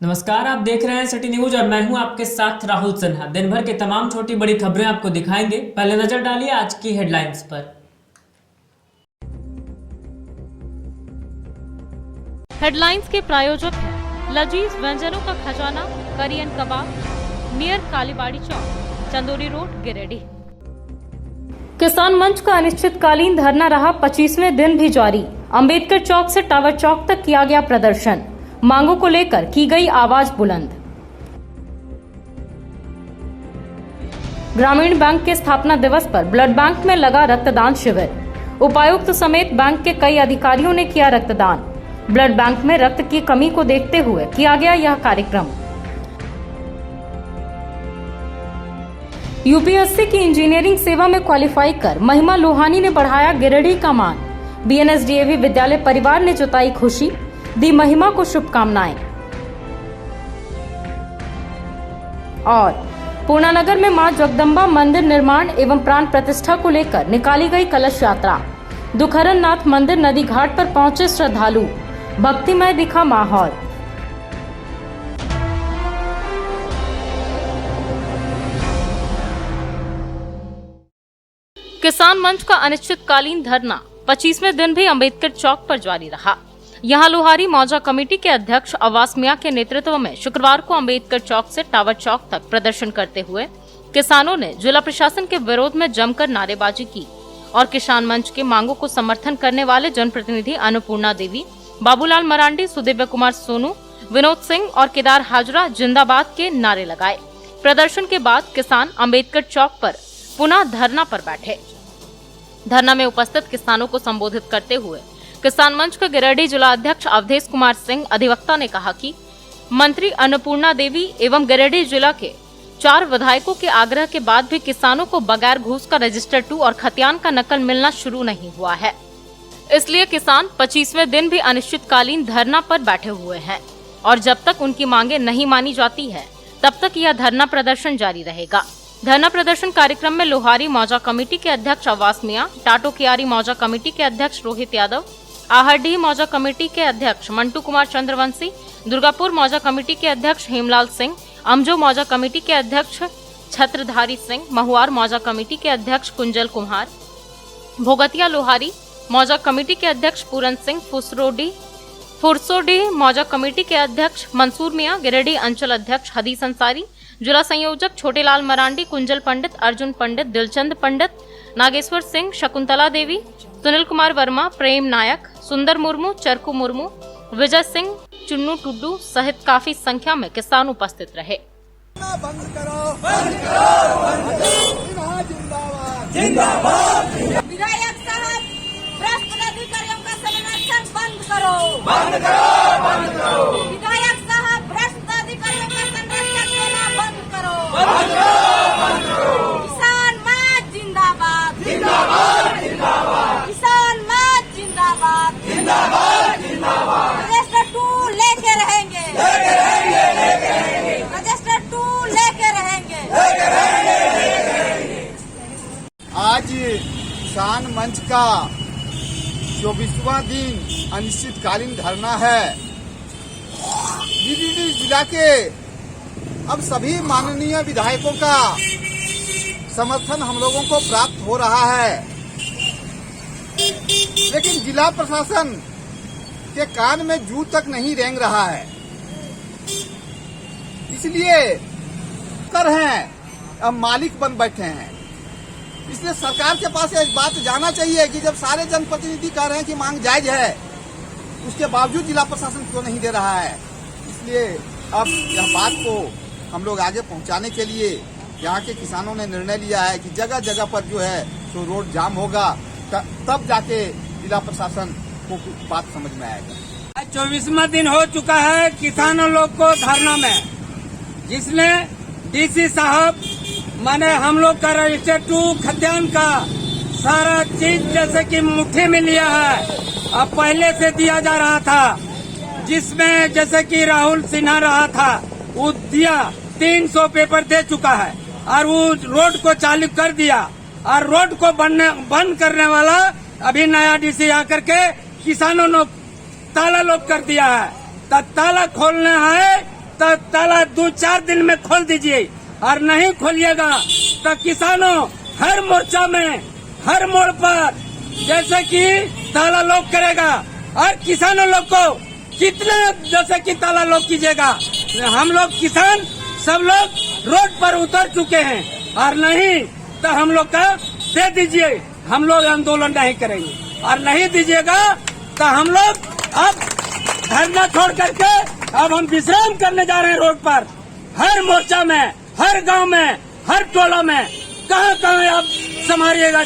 नमस्कार, आप देख रहे हैं सिटी न्यूज और मैं हूं आपके साथ राहुल सिन्हा। दिन भर के तमाम छोटी बड़ी खबरें आपको दिखाएंगे। पहले नजर डालिए आज की हेडलाइंस पर। हेडलाइंस के प्रायोजक हैं लजीज व्यंजनों का खजाना करियन कबाब नियर कालीबाड़ी चौक, चंदोरी रोड, गिरिडीह। किसान मंच का अनिश्चितकालीन धरना रहा 25वें दिन भी जारी। अंबेडकर चौक से टावर चौक तक किया गया प्रदर्शन। मांगों को लेकर की गई आवाज बुलंद। ग्रामीण बैंक के स्थापना दिवस पर ब्लड बैंक में लगा रक्तदान शिविर। उपायुक्त समेत बैंक के कई अधिकारियों ने किया रक्तदान। ब्लड बैंक में रक्त की कमी को देखते हुए किया गया यह कार्यक्रम। यूपीएससी की इंजीनियरिंग सेवा में क्वालिफाई कर महिमा लोहानी ने बढ़ाया गिरिडीह का मान। बीएनएसडीएवी विद्यालय परिवार ने जताई खुशी, दी महिमा को शुभकामनाएं। और पूर्णानगर में मां जगदम्बा मंदिर निर्माण एवं प्राण प्रतिष्ठा को लेकर निकाली गई कलश यात्रा। दुखहरण नाथ मंदिर नदी घाट पर पहुंचे श्रद्धालु। भक्तिमय दिखा माहौल। किसान मंच का अनिश्चितकालीन धरना 25वें दिन भी अंबेडकर चौक पर जारी रहा। यहां लोहारी मौजा कमेटी के अध्यक्ष अब्बास मियां के नेतृत्व में शुक्रवार को अंबेडकर चौक से टावर चौक तक प्रदर्शन करते हुए किसानों ने जिला प्रशासन के विरोध में जमकर नारेबाजी की और किसान मंच के मांगों को समर्थन करने वाले जनप्रतिनिधि अन्नपूर्णा देवी, बाबूलाल मरांडी, सुदिव्य कुमार सोनू, विनोद सिंह और केदार हाजरा जिंदाबाद के नारे लगाए। प्रदर्शन के बाद किसान अंबेडकर चौक पर पुनः धरना पर बैठे। धरना में उपस्थित किसानों को संबोधित करते हुए किसान मंच के गिरिडीह जिला अध्यक्ष अवधेश कुमार सिंह अधिवक्ता ने कहा कि मंत्री अन्नपूर्णा देवी एवं गिरिडीह जिला के 4 विधायकों के आग्रह के बाद भी किसानों को बगैर घूस का रजिस्टर 2 और खतियान का नकल मिलना शुरू नहीं हुआ है। इसलिए किसान 25वें दिन भी अनिश्चितकालीन धरना पर बैठे हुए हैं और जब तक उनकी मांगे नहीं मानी जाती है तब तक यह धरना प्रदर्शन जारी रहेगा। धरना प्रदर्शन कार्यक्रम में लोहारी मौजा कमेटी के अध्यक्ष अब्बास मियां, टाटो कियारी मौजा कमेटी के अध्यक्ष रोहित यादव, आहरडीह मौजा कमेटी के अध्यक्ष मंटू कुमार चंद्रवंशी, दुर्गापुर मौजा कमेटी के अध्यक्ष हेमलाल सिंह, अमजो मौजा कमेटी के अध्यक्ष छत्रधारी सिंह, महुआर मौजा कमेटी के अध्यक्ष कुंजल कुमार, भोगतिया लोहारी मौजा कमेटी के अध्यक्ष पूरन सिंह, फुरसोडीह मौजा कमेटी के अध्यक्ष मंसूर मियां, गिरिडीह अंचल अध्यक्ष हदीस अंसारी, जिला संयोजक छोटेलाल मरांडी, कुंजल पंडित, अर्जुन पंडित, दिलचंद पंडित, नागेश्वर सिंह, शकुंतला देवी, सुनील कुमार वर्मा, प्रेम नायक, सुंदर मुर्मू, चरकू मुर्मू, विजय सिंह, चुन्नू टुड्डू सहित काफी संख्या में किसान उपस्थित रहे। बंद करो, बंद करो, बंद करो, जिंदाबाद, जिंदाबाद। विधायक साहब, भ्रष्ट अधिकारियों का संरक्षण बंद करो, बंद करो, बंद करो। विधायक साहब, भ्रष्ट अधिकारियों का संरक्षण देना बंद करो, बंद करो, बंद करो। किसान मार्च जिंदाबाद, जिंदाबाद, जिंदाबाद, किसान मार्च जिंदाबाद, जिंदाबाद, जिंदाबाद। रजिस्टर 2 लेके रहेंगे, लेके रहेंगे, लेके रहेंगे, रजिस्टर 2 लेके रहेंगे, लेके रहेंगे, लेके रहेंगे। आज किसान मंच का 24वां दिन अनिश्चितकालीन धरना है। गिरिडीह जिला के अब सभी माननीय विधायकों का समर्थन हम लोगों को प्राप्त हो रहा है, लेकिन जिला प्रशासन के कान में जू तक नहीं रेंग रहा है। इसलिए कर हैं अब मालिक बन बैठे हैं। इसलिए सरकार के पास एक बात जाना चाहिए कि जब सारे जनप्रतिनिधि कह रहे हैं कि मांग जायज है, उसके बावजूद जिला प्रशासन क्यों नहीं दे रहा है। इसलिए अब यह बात को हम लोग आगे पहुंचाने के लिए यहाँ के किसानों ने निर्णय लिया है कि जगह जगह पर जो है तो रोड जाम होगा, तब जाके जिला प्रशासन को बात समझ में आएगा। 24वां दिन हो चुका है किसानों लोग को धरना में, जिसमें डीसी साहब माने हम लोग का रजिस्टर 2 खतियान का सारा चीज जैसे कि मुट्ठी में लिया है। अब पहले से दिया जा रहा था, जिसमें जैसे कि राहुल सिन्हा रहा था वो दिया 300 पेपर दे चुका है और वो रोड को चालू कर दिया और रोड को बंद करने वाला अभी नया डीसी आकर के किसानों ने ताला लॉक कर दिया है। ताला खोलना है तो ताला 2-4 दिन में खोल दीजिए, और नहीं खोलिएगा तो किसानों हर मोर्चा में, हर मोड़ पर जैसे कि ताला लॉक करेगा, और किसानों लोग को कितना जैसे कि ताला लॉक कीजिएगा। हम लोग किसान सब लोग रोड पर उतर चुके हैं, और नहीं तो हम लोग का दे दीजिए, हम लोग आंदोलन नहीं करेंगे, और नहीं दीजिएगा तो हम लोग अब धरना छोड़ करके अब हम विश्राम करने जा रहे हैं रोड पर, हर मोर्चा में, हर गांव में, हर टोला में, कहाँ कहाँ आप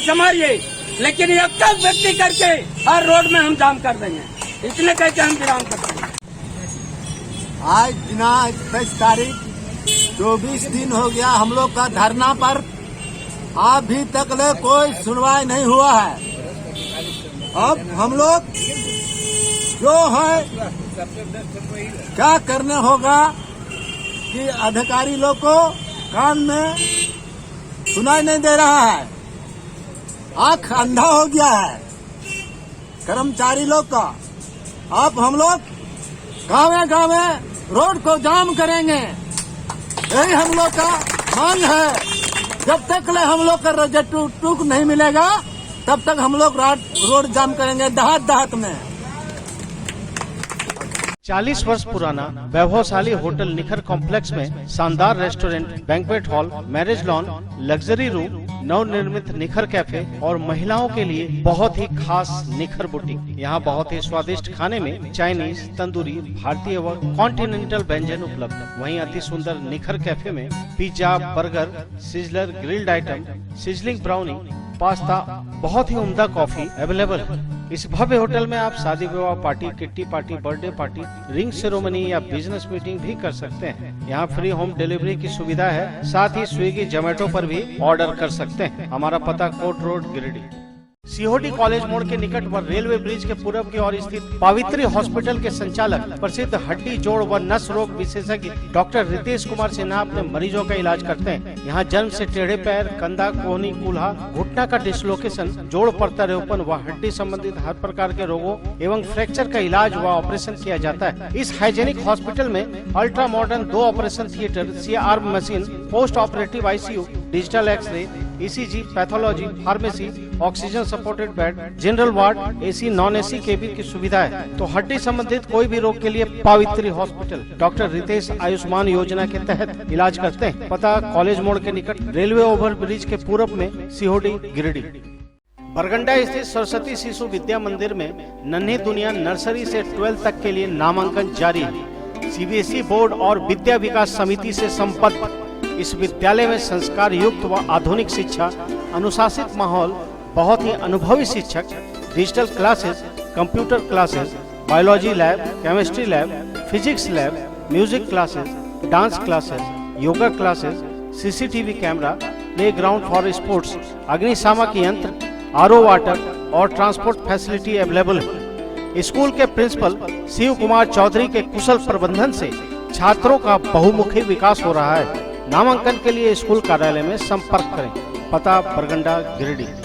संभालिए, लेकिन एक व्यक्ति करके हर रोड में हम जाम कर देंगे, इतने करके हम विराम करते हैं। आज दिनांक 28 तारीख 24 दिन हो गया हम लोग का धरना पर, अभी तक ले कोई सुनवाई नहीं हुआ है। अब हम लोग जो है क्या करना होगा कि अधिकारी लोग को कान में सुनाई नहीं दे रहा है, आंख अंधा हो गया है कर्मचारी लोग का। अब हम लोग गाँव रोड को जाम करेंगे, यही हम लोग का मांग है। जब तक ले हम लोग का रजत टूक नहीं मिलेगा तब तक हम लोग रोड जाम करेंगे देहात में। 40 वर्ष पुराना वैभवशाली होटल निखर कॉम्प्लेक्स में शानदार restaurant, banquet hall, marriage lawn, luxury room, नवनिर्मित निखर कैफे और महिलाओं के लिए बहुत ही खास निखर बुटीक। यहाँ बहुत ही स्वादिष्ट खाने में चाइनीज, तंदूरी, भारतीय व कॉन्टिनेंटल व्यंजन उपलब्ध। वहीं अति सुंदर निखर कैफे में pizza, burger, sizzler, grilled item, sizzling brownie, pasta, बहुत ही उम्दा कॉफी अवेलेबल है। इस भव्य होटल में आप शादी विवाह party, kitty party, birthday party, ring ceremony या बिजनेस मीटिंग भी कर सकते हैं। यहाँ फ्री होम डिलीवरी की सुविधा है, साथ ही स्विगी, जोमेटो पर भी ऑर्डर कर सकते हैं। हमारा पता कोट रोड, गिरिडीह। सीहोडी कॉलेज मोड़ के निकट व रेलवे ब्रिज के पूरब की ओर स्थित पावित्री हॉस्पिटल के संचालक प्रसिद्ध हड्डी, जोड़ व नस रोग विशेषज्ञ डॉक्टर रितेश कुमार सिन्हा अपने मरीजों का इलाज करते हैं। यहाँ जन्म से टेढ़े पैर, कंधा, कोहनी, कूल्हा, घुटना का डिसलोकेशन, जोड़ प्रत्यारोपण व हड्डी संबंधित हर प्रकार के रोगों एवं फ्रैक्चर का इलाज व ऑपरेशन किया जाता है। इस हाइजेनिक हॉस्पिटल में ultra modern 2 operation theatre, CR machine, post operative ICU, digital X ray, ECG, pathology, pharmacy, oxygen supported bed, general ward, AC, non AC cabin की सुविधा है। तो हड्डी संबंधित कोई भी रोग के लिए पावित्री हॉस्पिटल डॉक्टर रितेश आयुष्मान योजना के तहत इलाज करते हैं। पता कॉलेज मोड़ के निकट रेलवे ओवर ब्रिज के पूरब में, सीहोडी, गिरिडीह। बरगंडा स्थित सरस्वती शिशु विद्या मंदिर में नन्ही दुनिया नर्सरी से 12 तक के लिए नामांकन जारी है। CBSE बोर्ड और विद्या विकास समिति से संबद्ध इस विद्यालय में संस्कार युक्त व आधुनिक शिक्षा, अनुशासित माहौल, बहुत ही अनुभवी शिक्षक, digital classes, computer classes, biology lab, chemistry lab, physics lab, music classes, dance classes, yoga classes, CCTV camera, play ground for sports, अग्निशामक यंत्र, RO वाटर और ट्रांसपोर्ट फैसिलिटी अवेलेबल है। स्कूल के प्रिंसिपल शिव कुमार चौधरी के कुशल प्रबंधन से छात्रों का बहुमुखी विकास हो रहा है। नामांकन के लिए स्कूल कार्यालय में संपर्क करें। पता बरगंडा, गिरिडीह।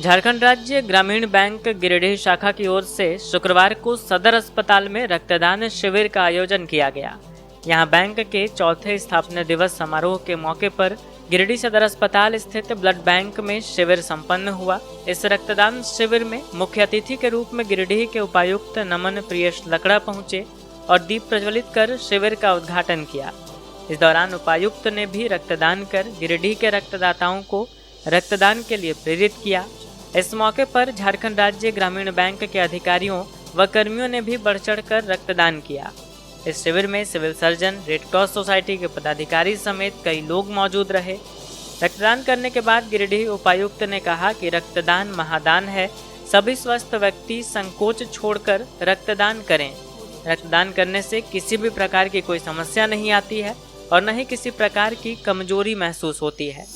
झारखंड राज्य ग्रामीण बैंक गिरिडीह शाखा की ओर से शुक्रवार को सदर अस्पताल में रक्तदान शिविर का आयोजन किया गया। यहां बैंक के चौथे स्थापना दिवस समारोह के मौके पर गिरिडीह सदर अस्पताल स्थित ब्लड बैंक में शिविर संपन्न हुआ। इस रक्तदान शिविर में मुख्य अतिथि के रूप में गिरिडीह के उपायुक्त नमन प्रियेश लकड़ा पहुंचे और दीप प्रज्वलित कर शिविर का उद्घाटन किया। इस दौरान उपायुक्त ने भी रक्तदान कर गिरिडीह के रक्तदाताओं को रक्तदान के लिए प्रेरित किया। इस मौके पर झारखंड राज्य ग्रामीण बैंक के अधिकारियों व कर्मियों ने भी बढ़ चढ़ कर रक्तदान किया। इस शिविर में civil surgeon, red cross society के पदाधिकारी समेत कई लोग मौजूद रहे। रक्तदान करने के बाद गिरिडीह उपायुक्त ने कहा कि रक्तदान महादान है, सभी स्वस्थ व्यक्ति संकोच छोड़कर रक्तदान करें। रक्तदान करने से किसी भी प्रकार की कोई समस्या नहीं आती है और न ही किसी प्रकार की कमजोरी महसूस होती है।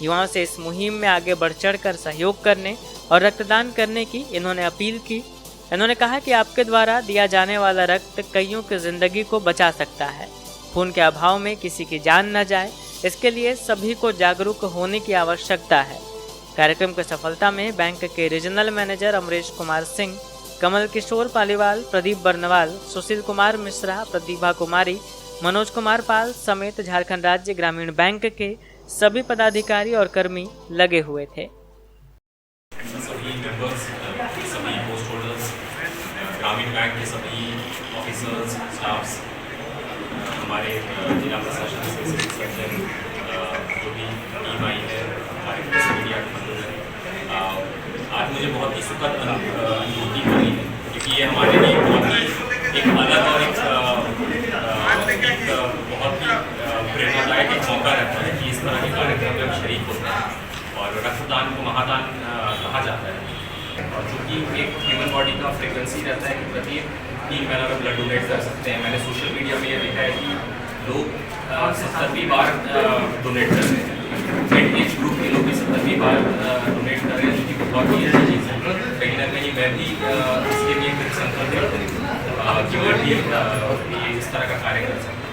युवाओं से इस मुहिम में आगे बढ़ चढ़कर सहयोग करने और रक्तदान करने की इन्होंने अपील की। इन्होंने कहा कि आपके द्वारा दिया जाने वाला रक्त कईयों की जिंदगी को बचा सकता है। खून के अभाव में किसी की जान न जाए, इसके लिए सभी को जागरूक होने की आवश्यकता है। कार्यक्रम की सफलता में बैंक के रीजनल मैनेजर अमरीश कुमार सिंह, कमल किशोर पालीवाल, प्रदीप बर्नवाल, सुशील कुमार मिश्रा, प्रतिभा कुमारी, मनोज कुमार पाल समेत झारखंड राज्य ग्रामीण बैंक के सभी पदाधिकारी और कर्मी लगे हुए थे। सभी मेंबर्स, सभी पोस्ट होल्डर्स, ग्रामीण बैंक के सभी ऑफिसर्स, स्टाफ्स, हमारे जिला प्रशासन से सर्जन, जो भी टीम आई है, हमारे मीडिया के बंधु, आज मुझे बहुत ही सुखद अनुभूति हो रही है, क्योंकि ये हमारे लिए बहुत ही एक अलग और एक बहुत ही प्रेरणादायक एक मौका रहता है कि इस तरह के कार्यक्रम में हम शरीक होते हैं। और रक्तदान को महादान कहा जाता है, और चूँकि एक ह्यूमन बॉडी का फ्रिक्वेंसी रहता है कि प्रत्येक 3 महीना में ब्लड डोनेट कर सकते हैं। मैंने सोशल मीडिया में ये देखा है कि लोग 70वीं बार डोनेट कर रहे हैं, मिड एज ग्रुप के लोग भी 70वीं बार डोनेट कर रहे हैं, जो कि बहुत ही अच्छी चीज़ है। कहीं ना कहीं मैं भी इसके लिए कुछ संकल्प करता हूँ कि मैं भी इस तरह का कार्य कर सकूँ।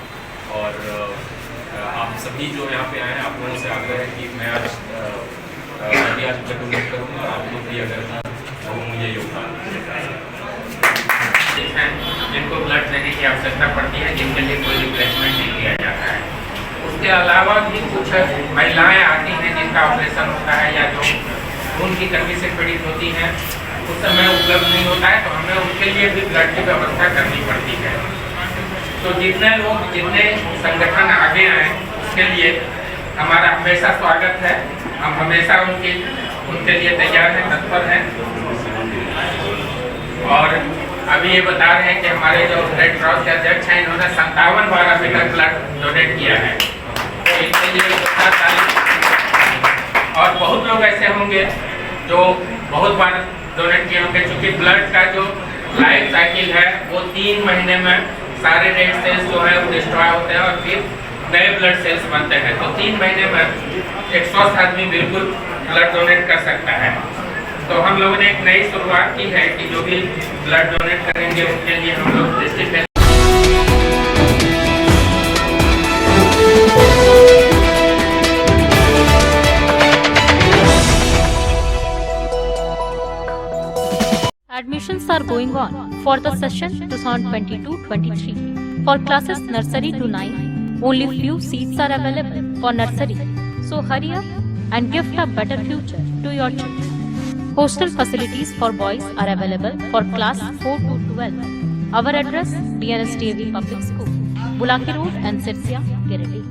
और आप सभी जो यहाँ पे आए हैं, आप लोगों से आग्रह है कि मैं आज ब्लड डोनेट करूँगा और आप लोग भी अगर वो मुझे योगदान हैं जिनको ब्लड देने की आवश्यकता पड़ती है, जिनके लिए कोई रिप्लेसमेंट नहीं किया जाता है। उसके अलावा भी कुछ महिलाएं आती हैं जिनका ऑपरेशन होता है या जो खून की कमी से पीड़ित होती हैं, उस समय उपलब्ध नहीं होता है, तो हमें उनके लिए भी ब्लड की व्यवस्था करनी पड़ती है। तो जितने लोग, जितने संगठन आगे आए, उसके लिए हमारा हमेशा स्वागत है। हम हमेशा उनके लिए तैयार हैं, तत्पर हैं। और अभी ये बता रहे हैं कि हमारे जो रेड क्रॉस के अध्यक्ष हैं, इन्होंने 57 बार अभी तक ब्लड डोनेट किया है, तो इसके लिए और बहुत लोग ऐसे होंगे जो बहुत बार डोनेट किए होंगे, क्योंकि ब्लड का जो लाइफ साइकिल है वो 3 महीने में सारे रेड सेल्स जो है वो डिस्ट्रॉय होते हैं और फिर नए ब्लड सेल्स बनते हैं। तो 3 महीने में एक स्वस्थ आदमी बिल्कुल ब्लड डोनेट कर सकता है। तो हम लोगों ने एक नई शुरुआत की है कि जो भी ब्लड डोनेट करेंगे उनके लिए हम लोग district Admissions are going on for the session 2022-23 for classes nursery to 9. Only few seats are available for nursery, so hurry up and gift a better future to your children. Hostel facilities for boys are available for class 4 to 12. Our address: DNSTAV Public School, Bulaki road and Sirsia, Giridih.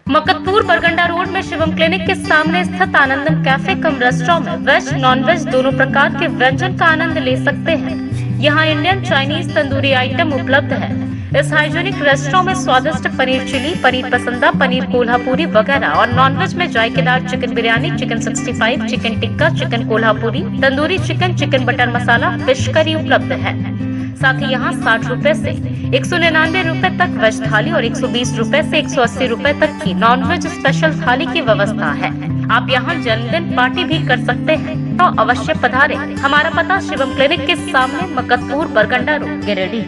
Makatpur Barganda road में Shivam clinic के सामने स्थित Anandam cafe cum restaurant में veg non veg दोनों प्रकार के व्यंजन का आनंद ले सकते हैं। यहाँ इंडियन, चाइनीज, तंदूरी आइटम उपलब्ध है। इस हाइजीनिक रेस्टोरेंट में स्वादिष्ट पनीर चिली, पनीर पसंदा, पनीर कोल्हापुरी वगैरह और नॉनवेज में जायकेदार chicken biryani, chicken 65, chicken tikka, chicken Kolhapuri, tandoori chicken, chicken butter masala, fish curry उपलब्ध है। साथ ही यहाँ 60 रुपए से 199 रुपए तक वेज थाली और 120 रुपए से 180 रुपए तक की नॉनवेज स्पेशल थाली की व्यवस्था है। आप यहाँ जन्मदिन पार्टी भी कर सकते हैं, तो अवश्य पधारें। हमारा पता शिवम क्लिनिक के सामने, मकतपुर बरगंडा रोड, गिरिडीह।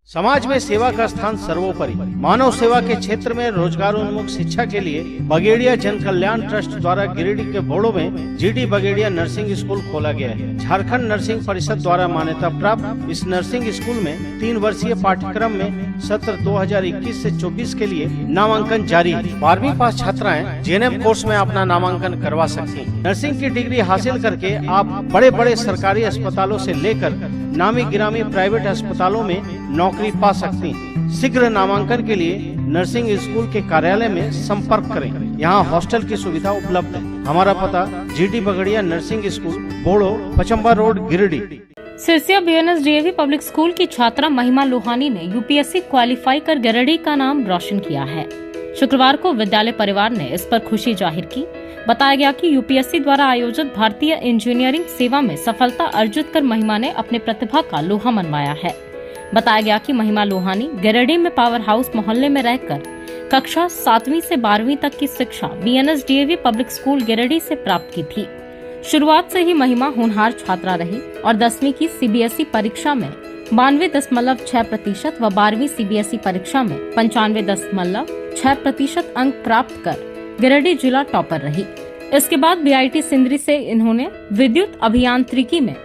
समाज में सेवा का स्थान सर्वोपरि। मानव सेवा के क्षेत्र में रोजगार उन्मुख शिक्षा के लिए बगेड़िया जन कल्याण ट्रस्ट द्वारा गिरिडीह के बोड़ो में GD बगेड़िया नर्सिंग स्कूल खोला गया है। झारखंड नर्सिंग परिषद द्वारा मान्यता प्राप्त इस नर्सिंग स्कूल में 3 वर्षीय पाठ्यक्रम में सत्र 2021 से 24 के लिए नामांकन जारी है। 12वीं पास छात्राएं JNM कोर्स में अपना नामांकन करवा सकती हैं। नर्सिंग की डिग्री हासिल करके आप बड़े बड़े सरकारी अस्पतालों से लेकर नामी गिरामी प्राइवेट अस्पतालों में नौकरी पा सकती हैं। शीघ्र नामांकन के लिए नर्सिंग स्कूल के कार्यालय में संपर्क करें। यहाँ हॉस्टल की सुविधा उपलब्ध है। हमारा पता GD Bagaria nursing school, Bodo, Pachamba road, Giridih. Sirsia BNSDAV public school की छात्रा महिमा लोहानी ने UPSC क्वालिफाई कर गिरिडीह का नाम रोशन किया है। शुक्रवार को विद्यालय परिवार ने इस पर खुशी जाहिर की। बताया गया कि UPSC द्वारा आयोजित भारतीय इंजीनियरिंग सेवा में सफलता अर्जित कर महिमा ने अपने प्रतिभा का लोहा मनवाया है। बताया गया कि महिमा लोहानी गिरिडीह में पावर हाउस मोहल्ले में रहकर कक्षा 7वीं से 12वीं तक की शिक्षा BNSDAV पब्लिक स्कूल गिरिडीह से प्राप्त की थी। शुरुआत से ही महिमा होनहार छात्रा रही और 10वीं की CBSE परीक्षा में 92.6% व 12वीं CBSE परीक्षा में 95.6% अंक प्राप्त कर गिरिडीह जिला टॉपर रही। इसके बाद बीआईटी सिंदरी से इन्होंने विद्युत अभियांत्रिकी में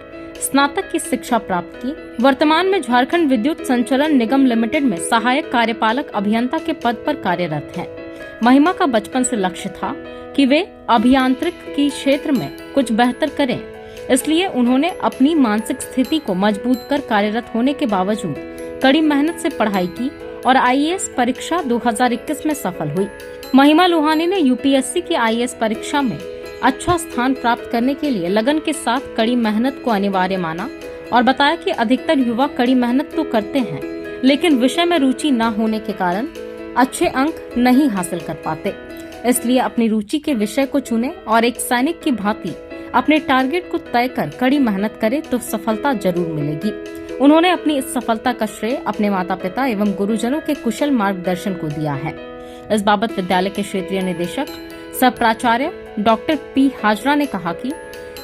स्नातक की शिक्षा प्राप्त की। वर्तमान में झारखंड विद्युत संचलन निगम लिमिटेड में सहायक कार्यपालक अभियंता के पद पर कार्यरत हैं। महिमा का बचपन से लक्ष्य था कि वे अभियांत्रिकी क्षेत्र में कुछ बेहतर करें, इसलिए उन्होंने अपनी मानसिक स्थिति को मजबूत कर कार्यरत होने के बावजूद कड़ी मेहनत से पढ़ाई की और आईएएस परीक्षा 2021 में सफल हुई। महिमा लोहानी ने यूपीएससी की आईएएस परीक्षा में अच्छा स्थान प्राप्त करने के लिए लगन के साथ कड़ी मेहनत को अनिवार्य माना और बताया कि अधिकतर युवा कड़ी मेहनत तो करते हैं, लेकिन विषय में रुचि न होने के कारण अच्छे अंक नहीं हासिल कर पाते। इसलिए अपनी रुचि के विषय को चुने और एक सैनिक की भांति अपने टारगेट को तय कर कड़ी मेहनत करे तो सफलता जरूर मिलेगी। उन्होंने अपनी इस सफलता का श्रेय अपने माता पिता एवं गुरुजनों के कुशल मार्गदर्शन को दिया है। इस बाबत विद्यालय के क्षेत्रीय निदेशक सह प्राचार्य डॉक्टर पी हाजरा ने कहा कि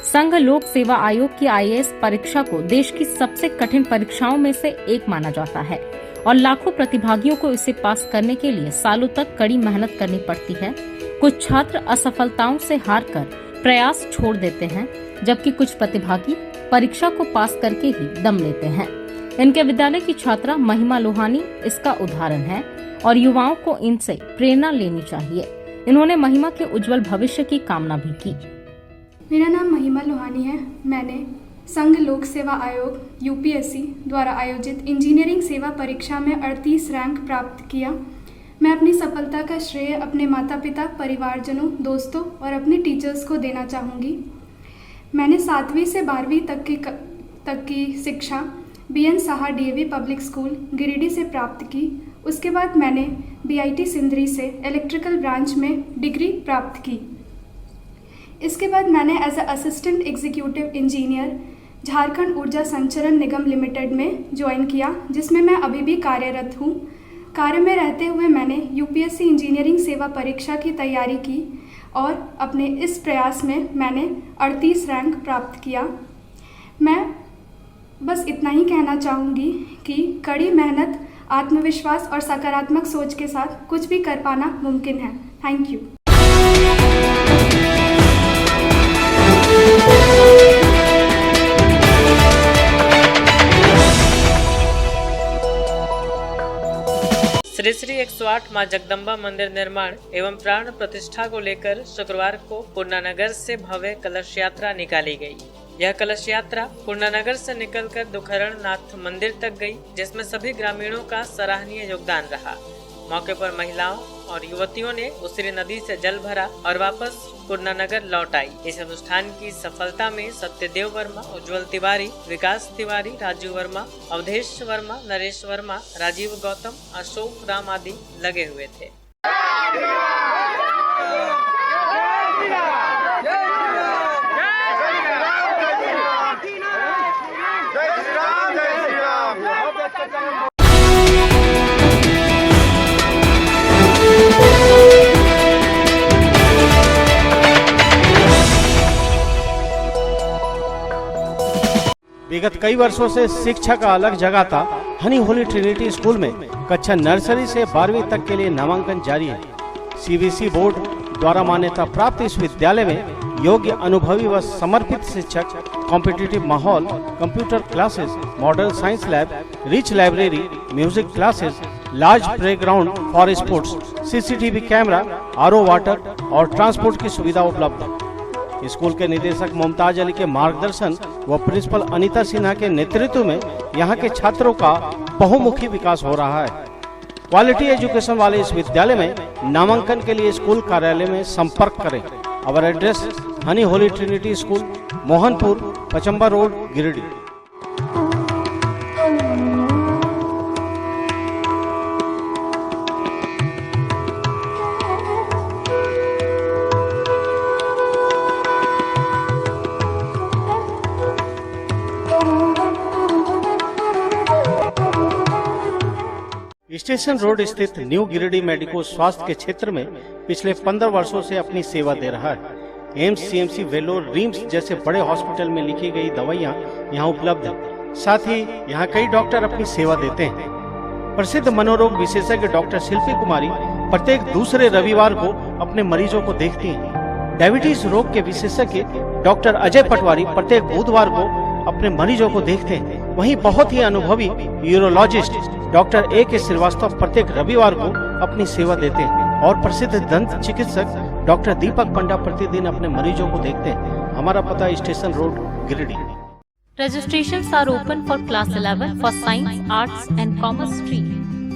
संघ लोक सेवा आयोग की आईएएस परीक्षा को देश की सबसे कठिन परीक्षाओं में से एक माना जाता है और लाखों प्रतिभागियों को इसे पास करने के लिए सालों तक कड़ी मेहनत करनी पड़ती है। कुछ छात्र असफलताओं से हार कर प्रयास छोड़ देते हैं, जबकि कुछ प्रतिभागी परीक्षा को पास करके ही दम लेते हैं। इनके विद्यालय की छात्रा महिमा लोहानी इसका उदाहरण है और युवाओं को इनसे प्रेरणा लेनी चाहिए। इन्होंने महिमा के उज्जवल भविष्य की कामना भी की। मेरा नाम महिमा लोहानी है। मैंने संघ लोक सेवा आयोग यूपीएससी द्वारा आयोजित इंजीनियरिंग सेवा परीक्षा में 38 रैंक प्राप्त किया। मैं अपनी सफलता का श्रेय अपने माता पिता, परिवारजनों, दोस्तों और अपने टीचर्स को देना चाहूँगी। मैंने 7वीं से 12वीं तक की शिक्षा BN Saha DAV public school Giridih से प्राप्त की। उसके बाद मैंने बीआईटी सिंदरी से इलेक्ट्रिकल ब्रांच में डिग्री प्राप्त की। इसके बाद मैंने as a assistant executive engineer Jharkhand Urja Sancharan Nigam limited में ज्वाइन किया, जिसमें मैं अभी भी कार्यरत हूँ। कार्य में रहते हुए मैंने यूपीएससी इंजीनियरिंग सेवा परीक्षा की तैयारी की और अपने इस प्रयास में मैंने 38 रैंक प्राप्त किया। मैं बस इतना ही कहना चाहूँगी कि कड़ी मेहनत, आत्मविश्वास और सकारात्मक सोच के साथ कुछ भी कर पाना मुमकिन है। Thank you. श्री श्री 108 मां जगदम्बा मंदिर निर्माण एवं प्राण प्रतिष्ठा को लेकर शुक्रवार को पूर्णानगर से भव्य कलश यात्रा निकाली गई। यह कलश यात्रा पूर्णानगर से निकलकर दुखहरण नाथ मंदिर तक गई, जिसमें सभी ग्रामीणों का सराहनीय योगदान रहा। मौके पर महिलाओं और युवतियों ने उसरी नदी से जल भरा और वापस पूर्णानगर लौट आई। इस अनुष्ठान की सफलता में सत्यदेव वर्मा, उज्जवल तिवारी, विकास तिवारी, राजू वर्मा, अवधेश वर्मा, नरेश वर्मा, राजीव गौतम, अशोक राम आदि लगे हुए थे। विगत कई वर्षों से शिक्षा का अलग जगह था। हनी होली ट्रिनिटी स्कूल में कक्षा नर्सरी से 12वीं तक के लिए नामांकन जारी है। सीबीएसई बोर्ड द्वारा मान्यता प्राप्त इस विद्यालय में योग्य, अनुभवी व समर्पित शिक्षक, कॉम्पिटिटिव माहौल, computer classes, modern science lab, rich library, music classes, large playground for sports, CCTV camera, RO water और ट्रांसपोर्ट की सुविधा उपलब्ध है। स्कूल के निदेशक मुमताज अली के मार्गदर्शन व प्रिंसिपल अनीता सिन्हा के नेतृत्व में यहाँ के छात्रों का बहुमुखी विकास हो रहा है। क्वालिटी एजुकेशन वाले इस विद्यालय में नामांकन के लिए स्कूल कार्यालय में संपर्क करें। Our address Honey Holy Trinity School, Mohanpur, Pachamba road, Giridih. Station road स्थित न्यू गिरिडीह मेडिको स्वास्थ्य के क्षेत्र में पिछले 15 वर्षों से अपनी सेवा दे रहा है। एम्स, सीएमसी, वेलोर, रिम्स जैसे बड़े हॉस्पिटल में लिखी गई दवाइयाँ यहाँ उपलब्ध है। साथ ही यहाँ कई डॉक्टर अपनी सेवा देते हैं। प्रसिद्ध मनोरोग विशेषज्ञ डॉक्टर शिल्पी कुमारी प्रत्येक दूसरे रविवार को अपने मरीजों को देखती हैं। डायबिटीज रोग के विशेषज्ञ डॉक्टर अजय पटवारी प्रत्येक बुधवार को अपने मरीजों को देखते हैं। वहीं बहुत ही अनुभवी यूरोलॉजिस्ट डॉक्टर A.K. श्रीवास्तव प्रत्येक रविवार को अपनी सेवा देते हैं और प्रसिद्ध दंत चिकित्सक डॉक्टर दीपक पंडा प्रतिदिन अपने मरीजों को देखते हैं। हमारा पता station road, Giridih. Registrations are open for class 11 for science, arts and commerce stream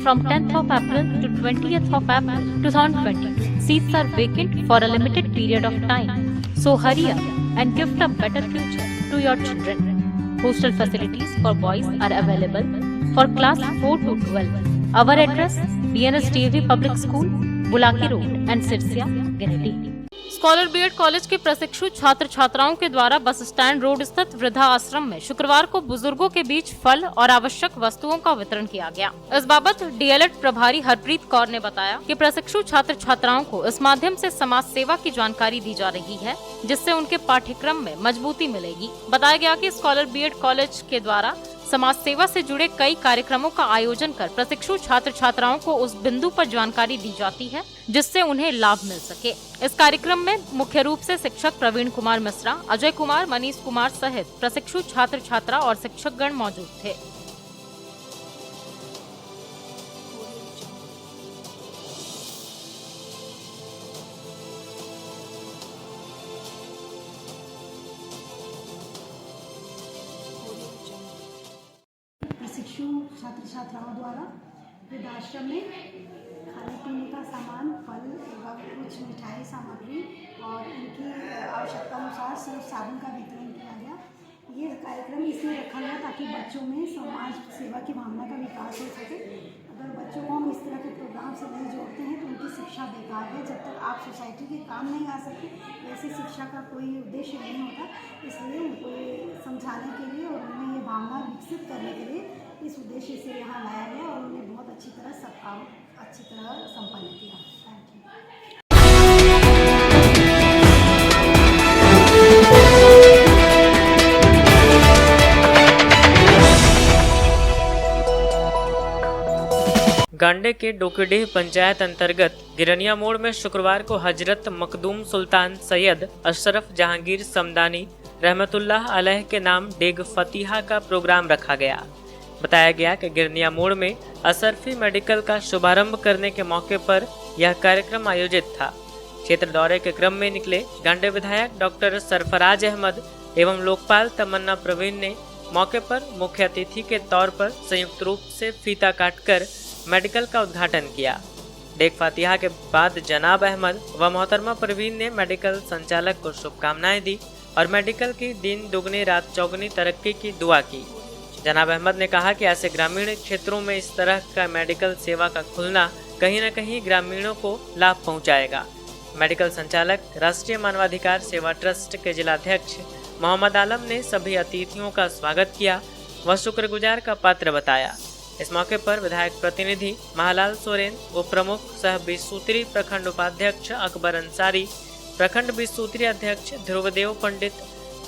from 10th of April to 20th of April 2020. Seats are vacant for a limited period of time. So hurry up and gift a better future to your children. Hostel facilities for boys are available for class 4 to 12. Our address DNS DAV Public School, Bulaki Road and Sirsia, Giridih. Scholar BEd college के प्रशिक्षु छात्र छात्राओं के द्वारा bus stand road स्थित वृद्धा आश्रम में शुक्रवार को बुजुर्गों के बीच फल और आवश्यक वस्तुओं का वितरण किया गया। इस बाबत डीएलएड प्रभारी हरप्रीत कौर ने बताया कि प्रशिक्षु छात्र छात्राओं को इस माध्यम से समाज सेवा की जानकारी दी जा रही है, जिससे उनके पाठ्यक्रम में मजबूती मिलेगी। बताया गया कि स्कॉलर बीएड कॉलेज के द्वारा समाज सेवा से जुड़े कई कार्यक्रमों का आयोजन कर प्रशिक्षु छात्र छात्राओं को उस बिंदु पर जानकारी दी जाती है जिससे उन्हें लाभ मिल सके। इस कार्यक्रम में मुख्य रूप से शिक्षक प्रवीण कुमार मिश्रा, अजय कुमार, मनीष कुमार सहित प्रशिक्षु छात्र छात्रा और शिक्षकगण मौजूद थे। प्रशिक्षु छात्र छात्राओं द्वारा वृद्धाश्रम में खाने पीने का सामान, फल एवं कुछ मिठाई सामग्री और इनकी आवश्यकता अनुसार सिर्फ साबुन का वितरण किया गया। ये कार्यक्रम इसलिए रखा गया ताकि बच्चों में समाज सेवा की भावना का विकास हो सके। अगर बच्चों को हम इस तरह के प्रोग्राम से नहीं जोड़ते हैं तो उनकी शिक्षा बेकार है। जब तक आप सोसाइटी के काम नहीं आ सकते, ऐसी शिक्षा का कोई उद्देश्य नहीं होता। इसलिए उनको ये समझाने के लिए और उनमें ये भावना विकसित करने के लिए इस उद्देश्य से यहाँ लाया गया और उन्होंने बहुत अच्छी तरह सब काम अच्छी तरह संपन्न किया। Thank you. गांडे के डोकीडीह पंचायत अंतर्गत गिरनिया मोड़ में शुक्रवार को हजरत मखदूम सुल्तान सैयद अशरफ जहांगीर समदानी रहमतुल्लाह अलैह के नाम डेग फतीहा का प्रोग्राम रखा गया। बताया गया कि गिरनिया मोड़ में असरफी मेडिकल का शुभारंभ करने के मौके पर यह कार्यक्रम आयोजित था। क्षेत्र दौरे के क्रम में निकले गांडे विधायक डॉक्टर सरफराज अहमद एवं लोकपाल तमन्ना प्रवीण ने मौके पर मुख्य अतिथि के तौर पर संयुक्त रूप से फीता काटकर मेडिकल का उद्घाटन किया। डेग फातिहा के बाद जनाब अहमद व मोहतरमा प्रवीण ने मेडिकल संचालक को शुभकामनाएं दी और मेडिकल की दिन दुगनी रात चौगुनी तरक्की की दुआ की। जनाब अहमद ने कहा कि ऐसे ग्रामीण क्षेत्रों में इस तरह का मेडिकल सेवा का खुलना कहीं न कहीं ग्रामीणों को लाभ पहुंचाएगा। मेडिकल संचालक राष्ट्रीय मानवाधिकार सेवा ट्रस्ट के जिलाध्यक्ष मोहम्मद आलम ने सभी अतिथियों का स्वागत किया व शुक्रगुजार का पात्र बताया। इस मौके पर विधायक प्रतिनिधि महालाल सोरेन, उप प्रमुख सह 20 सूत्री प्रखंड उपाध्यक्ष अकबर अंसारी, प्रखंड 20 सूत्री अध्यक्ष ध्रुवदेव पंडित,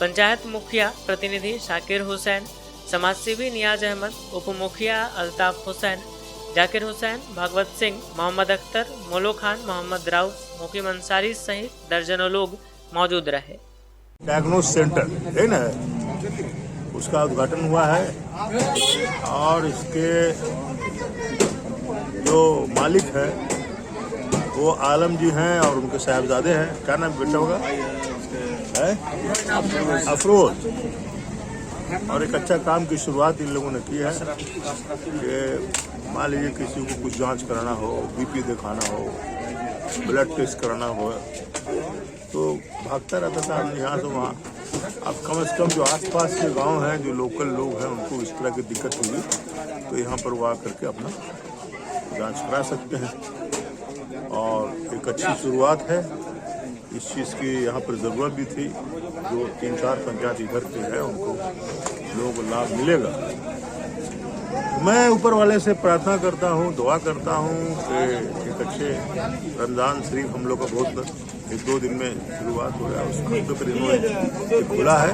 पंचायत मुखिया प्रतिनिधि शाकिर हुसैन, समाजसेवी नियाज अहमद, उप मुखिया अल्ताफ हुसैन, जाकिर हुसैन, भगवत सिंह, मोहम्मद अख्तर, मोलो खान, मोहम्मद राउफ, मुकीम अंसारी सहित दर्जनों लोग मौजूद रहे। डायग्नोस सेंटर है ना, उसका उद्घाटन हुआ है और इसके जो मालिक है वो आलम जी हैं और उनके साहबजादे हैं। क्या नाम बेटा होगा? अफरोज। और एक अच्छा काम की शुरुआत इन लोगों ने की है कि मान लीजिए किसी को कुछ जांच कराना हो, बीपी दिखाना हो, ब्लड टेस्ट कराना हो, तो भागता रहता था यहाँ से वहाँ। अब कम से कम जो आसपास के गांव हैं, जो लोकल लोग हैं, उनको इस तरह की दिक्कत हुई तो यहाँ पर वो आकर के अपना जांच करा सकते हैं और एक अच्छी शुरुआत है। इस चीज़ की यहाँ पर ज़रूरत भी थी। जो 3-4 पंचायत इधर के हैं उनको लोगों को लाभ मिलेगा। मैं ऊपर वाले से प्रार्थना करता हूँ, दुआ करता हूँ कि एक अच्छे रमज़ान शरीफ हम लोग का बहुत 1-2 दिन में शुरुआत हो गया, उसमें तो फिर इन्होंने खुला है।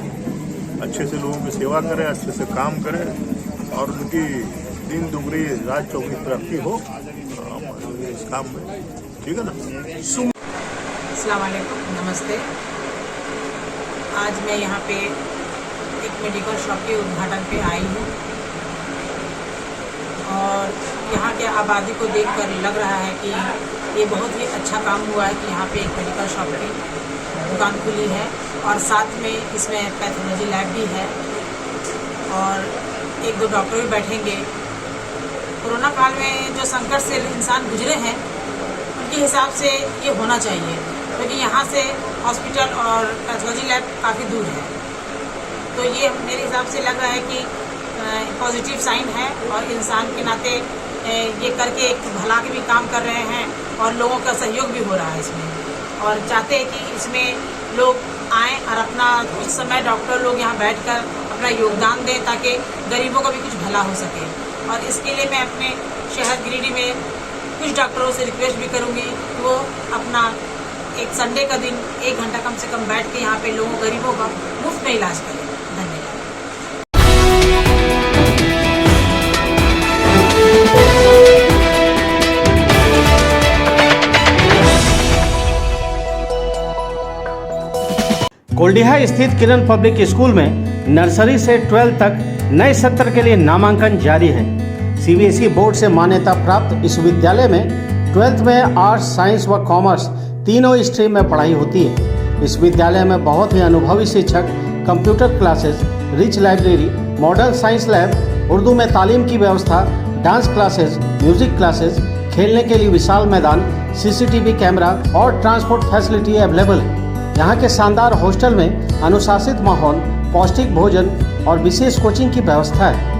अच्छे से लोगों की सेवा करें, अच्छे से काम करें और उनकी दिन दुगनी रात चौगनी तरक्की हो इस काम में। ठीक है ना। अस्सलाम वालेकुम, नमस्ते। आज मैं यहाँ पे एक मेडिकल शॉप के उद्घाटन पे आई हूँ और यहाँ के आबादी को देखकर लग रहा है कि ये बहुत ही अच्छा काम हुआ है कि यहाँ पे एक मेडिकल शॉप की दुकान खुली है और साथ में इसमें पैथोलॉजी लैब भी है और 1-2 डॉक्टर भी बैठेंगे। कोरोना काल में जो संकट से इंसान गुजरे हैं उनके हिसाब से ये होना चाहिए, क्योंकि यहाँ से हॉस्पिटल और पैथोलॉजी लैब काफ़ी दूर है। तो ये मेरे हिसाब से लग रहा है कि पॉजिटिव साइन है और इंसान के नाते ये करके एक भला के भी काम कर रहे हैं और लोगों का सहयोग भी हो रहा है इसमें, और चाहते हैं कि इसमें लोग आएँ और अपना कुछ समय डॉक्टर लोग यहाँ बैठकर अपना योगदान दें ताकि गरीबों का भी कुछ भला हो सके। और इसके लिए मैं अपने शहर गिरिडीह में कुछ डॉक्टरों से रिक्वेस्ट भी करूँगी कि वो अपना एक संडे का दिन 1 घंटा कम से कम बैठ के यहाँ पे लोगों गरीबों का मुफ्त में इलाज करें। धन्यवाद। कोल्डिहा स्थित किरण पब्लिक स्कूल में नर्सरी से 12 तक नए सत्र के लिए नामांकन जारी है। सीबीएसई बोर्ड से मान्यता प्राप्त इस विद्यालय में 12th में आर्ट्स, साइंस व कॉमर्स तीनों स्ट्रीम में पढ़ाई होती है। इस विद्यालय में बहुत ही अनुभवी शिक्षक, computer classes, rich library, modern science lab, Urdu में तालीम की व्यवस्था, डांस क्लासेस, म्यूजिक क्लासेस, खेलने के लिए विशाल मैदान, सीसीटीवी कैमरा और ट्रांसपोर्ट फैसिलिटी अवेलेबल है। यहाँ के शानदार हॉस्टल में अनुशासित माहौल, पौष्टिक भोजन और विशेष कोचिंग की व्यवस्था है।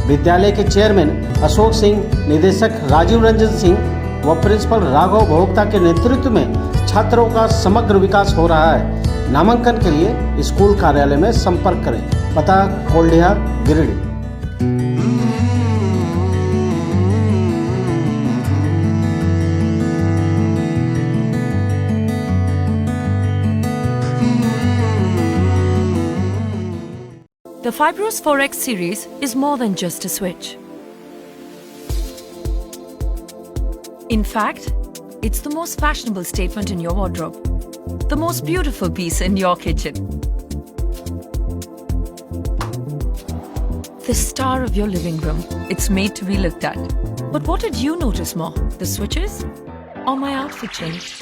विद्यालय के चेयरमैन अशोक सिंह, निदेशक राजीव रंजन सिंह व प्रिंसिपल राघव भोक्ता के नेतृत्व में छात्रों का समग्र विकास हो रहा है। नामांकन के लिए स्कूल कार्यालय में संपर्क करें। पता कोल्डिहा, Giridih. The Fibros 4X series is more than just a switch. In fact, it's the most fashionable statement in your wardrobe, the most beautiful piece in your kitchen, the star of your living room. It's made to be looked at. But what did you notice more, the switches or my outfit change?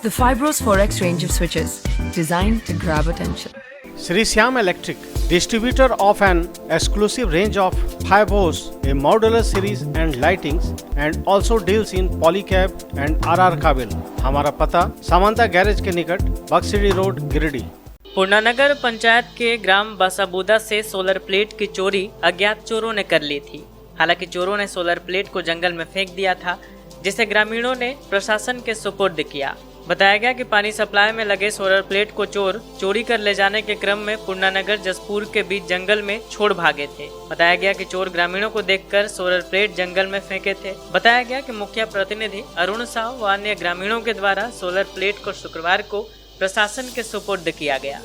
The Fibros 4X range of switches, designed to grab attention. Sri Syam Electric, distributor of an exclusive range of Fibros, a modular series and lightings, and also deals in polycab and RR काबिल। हमारा पता Samanta garage के निकट, बक्सिडी road, Giridih. Purnanagar panchayat के ग्राम बसाबूदा से solar plate की चोरी अज्ञात चोरों ने कर ली थी। हालांकि चोरों ने सोलर प्लेट को जंगल में फेंक दिया था, जिसे ग्रामीणों ने प्रशासन के सुपुर्द किया। बताया गया कि पानी सप्लाई में लगे सोलर प्लेट को चोर चोरी कर ले जाने के क्रम में पूर्णानगर जसपुर के बीच जंगल में छोड़ भागे थे। बताया गया कि चोर ग्रामीणों को देखकर सोलर प्लेट जंगल में फेंके थे। बताया गया कि मुखिया प्रतिनिधि अरुण साव व अन्य ग्रामीणों के द्वारा सोलर प्लेट को शुक्रवार को प्रशासन के सुपुर्द किया गया।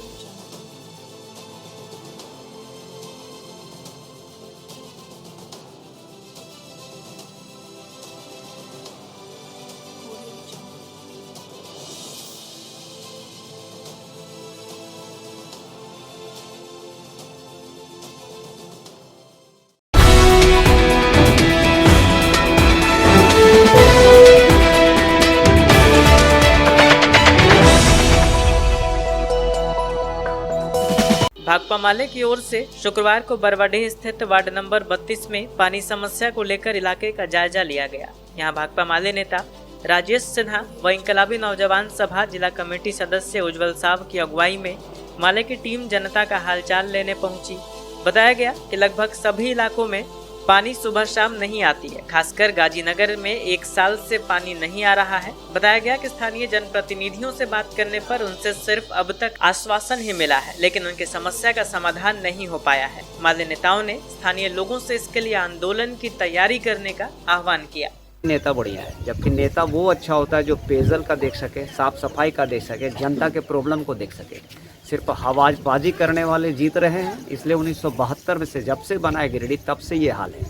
भाकपा माले की ओर से शुक्रवार को बरवाडीह स्थित वार्ड नंबर 32 में पानी समस्या को लेकर इलाके का जायजा लिया गया। यहां भाकपा माले नेता राजेश सिन्हा व इंकलाबी नौजवान सभा जिला कमेटी सदस्य उज्जवल साव की अगुवाई में माले की टीम जनता का हालचाल लेने पहुंची। बताया गया कि लगभग सभी इलाकों में पानी सुबह शाम नहीं आती है। खासकर गाजीनगर में 1 साल से पानी नहीं आ रहा है। बताया गया कि स्थानीय जनप्रतिनिधियों से बात करने पर उनसे सिर्फ अब तक आश्वासन ही मिला है, लेकिन उनकी समस्या का समाधान नहीं हो पाया है। माले नेताओं ने स्थानीय लोगों से इसके लिए आंदोलन की तैयारी करने का आह्वान किया। नेता बढ़िया है, जबकि नेता वो अच्छा होता है जो पेयजल का देख सके, साफ सफाई का देख सके, जनता के प्रॉब्लम को देख सके। सिर्फ हवाबाजी करने वाले जीत रहे हैं, इसलिए 1972 में से जब से बना है गिरिडीह तब से ये हाल है।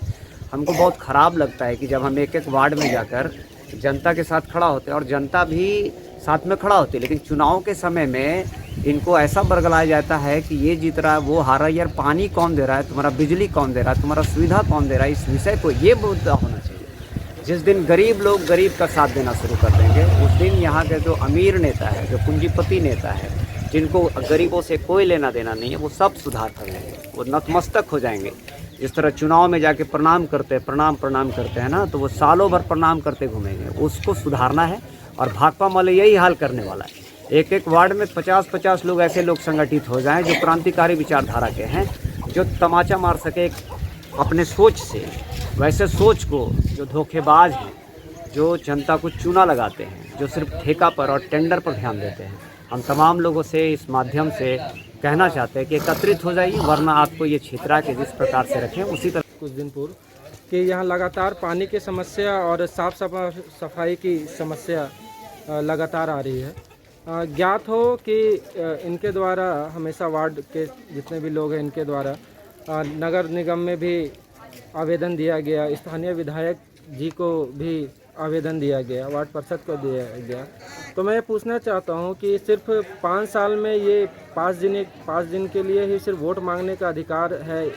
हमको बहुत ख़राब लगता है कि जब हम एक एक वार्ड में जाकर जनता के साथ खड़ा होते हैं और जनता भी साथ में खड़ा होती है, लेकिन चुनाव के समय में इनको ऐसा बरगलाया जाता है कि ये जीत रहा है, वो हारा, यार पानी कौन दे रहा है, तुम्हारा बिजली कौन दे रहा है, तुम्हारा सुविधा कौन दे रहा है, इस विषय को ये मुद्दा होना चाहिए। जिस दिन गरीब लोग गरीब का साथ देना शुरू कर देंगे, उस दिन यहाँ के जो अमीर नेता है, जो पूंजीपति नेता है, जिनको गरीबों से कोई लेना देना नहीं है, वो सब सुधार कर लेंगे, वो नतमस्तक हो जाएंगे। जिस तरह चुनाव में जाके प्रणाम करते हैं ना, तो वो सालों भर प्रणाम करते घूमेंगे। उसको सुधारना है और भाकपा माले यही हाल करने वाला है। एक एक वार्ड में 50-50 लोग ऐसे लोग संगठित हो जाएं जो क्रांतिकारी विचारधारा के हैं, जो तमाचा मार सके अपने सोच से, वैसे सोच को जो धोखेबाज हैं, जो जनता को चूना लगाते हैं, जो सिर्फ ठेका पर और टेंडर पर ध्यान देते हैं। हम तमाम लोगों से इस माध्यम से कहना चाहते हैं कि एकत्रित हो जाइए, वरना आपको ये छितरा के जिस प्रकार से रखें उसी तरह। कुछ दिन पूर्व कि यहाँ लगातार पानी की समस्या और साफ सफाई की समस्या लगातार आ रही है। ज्ञात हो कि इनके द्वारा हमेशा वार्ड के जितने भी लोग हैं इनके द्वारा नगर निगम में भी आवेदन दिया गया, स्थानीय विधायक जी को भी आवेदन दिया गया, वार्ड पार्षद को दिया गया। तो मैं पूछना चाहता हूं कि सिर्फ 5 साल में ये 5 दिन के लिए ही सिर्फ वोट मांगने का अधिकार है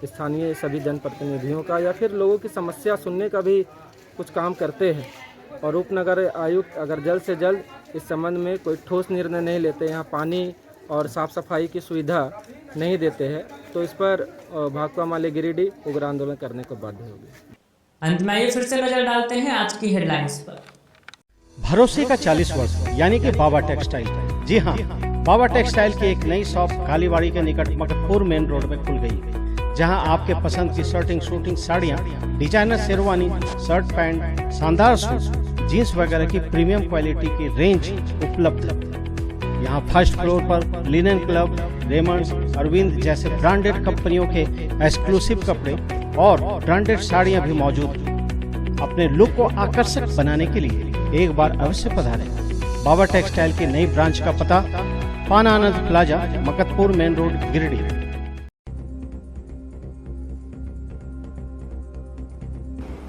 स्थानीय सभी जनप्रतिनिधियों का, या फिर लोगों की समस्या सुनने का भी कुछ काम करते हैं? और उपनगर आयुक्त अगर जल्द से जल्द इस संबंध में कोई ठोस निर्णय नहीं लेते, यहाँ पानी और साफ सफाई की सुविधा नहीं देते हैं, तो इस पर भाकपा माले गिरिडीह उग्र आंदोलन करने को बाध्य होगी। अंत में ये फिर से नजर डालते हैं आज की हेडलाइंस पर। भरोसे का 40 वर्ष यानी कि बाबा टेक्सटाइल। जी हाँ, बाबा टेक्सटाइल की एक नई शॉप कालीबाड़ी के निकट मकतपुर मेन रोड में खुल गई, जहां आपके पसंद की शूटिंग साड़ियां, डिजाइनर शेरवानी, शर्ट पैंट, शानदार सूट, जीन्स वगैरह की प्रीमियम क्वालिटी की रेंज उपलब्ध है। यहाँ फर्स्ट फ्लोर पर लिनन क्लब, रेमंड्स, अरविंद जैसे ब्रांडेड कंपनियों के एक्सक्लूसिव कपड़े और ब्रांडेड साड़ियां भी मौजूद हैं। अपने लुक को आकर्षक बनाने के लिए एक बार अवश्य पधारें। बाबा टेक्सटाइल की नई ब्रांच का पता Paan Anand plaza, Makatpur main road, Giridih.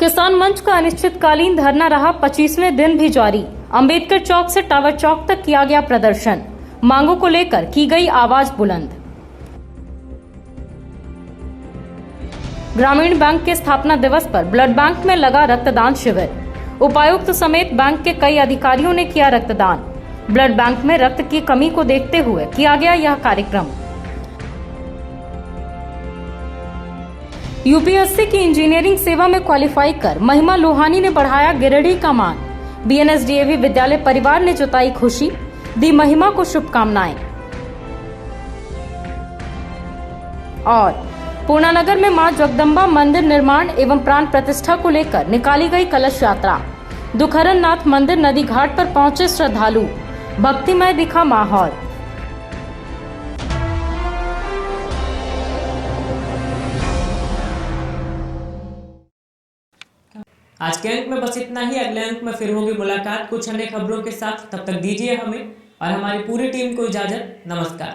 किसान मंच का अनिश्चितकालीन धरना रहा 25वें दिन भी जारी। अंबेडकर चौक से टावर चौक तक किया गया प्रदर्शन, मांगों को लेकर की गई आवाज बुलंद। ग्रामीण बैंक के स्थापना दिवस पर ब्लड बैंक में लगा रक्तदान शिविर। उपायुक्त समेत बैंक के कई अधिकारियों ने किया रक्तदान। ब्लड बैंक में रक्त की कमी को देखते हुए किया गया यह कार्यक्रम। यूपीएससी की इंजीनियरिंग सेवा में क्वालिफाई कर महिमा लोहानी ने बढ़ाया गिरिडीह का मान। बीएनएसडीएवी विद्यालय परिवार ने जताई खुशी, दी महिमा को शुभकामनाएं। और पूर्णानगर में मां जगदम्बा मंदिर निर्माण एवं प्राण प्रतिष्ठा को लेकर निकाली गई कलश यात्रा। दुखहरण नाथ मंदिर नदी घाट पर पहुंचे श्रद्धालु, भक्तिमय दिखा माहौल। आज के अंक में बस इतना ही। अगले अंक में फिर होगी मुलाकात कुछ अन्य खबरों के साथ। तब तक दीजिए हमें और हमारी पूरी टीम को इजाजत। नमस्कार।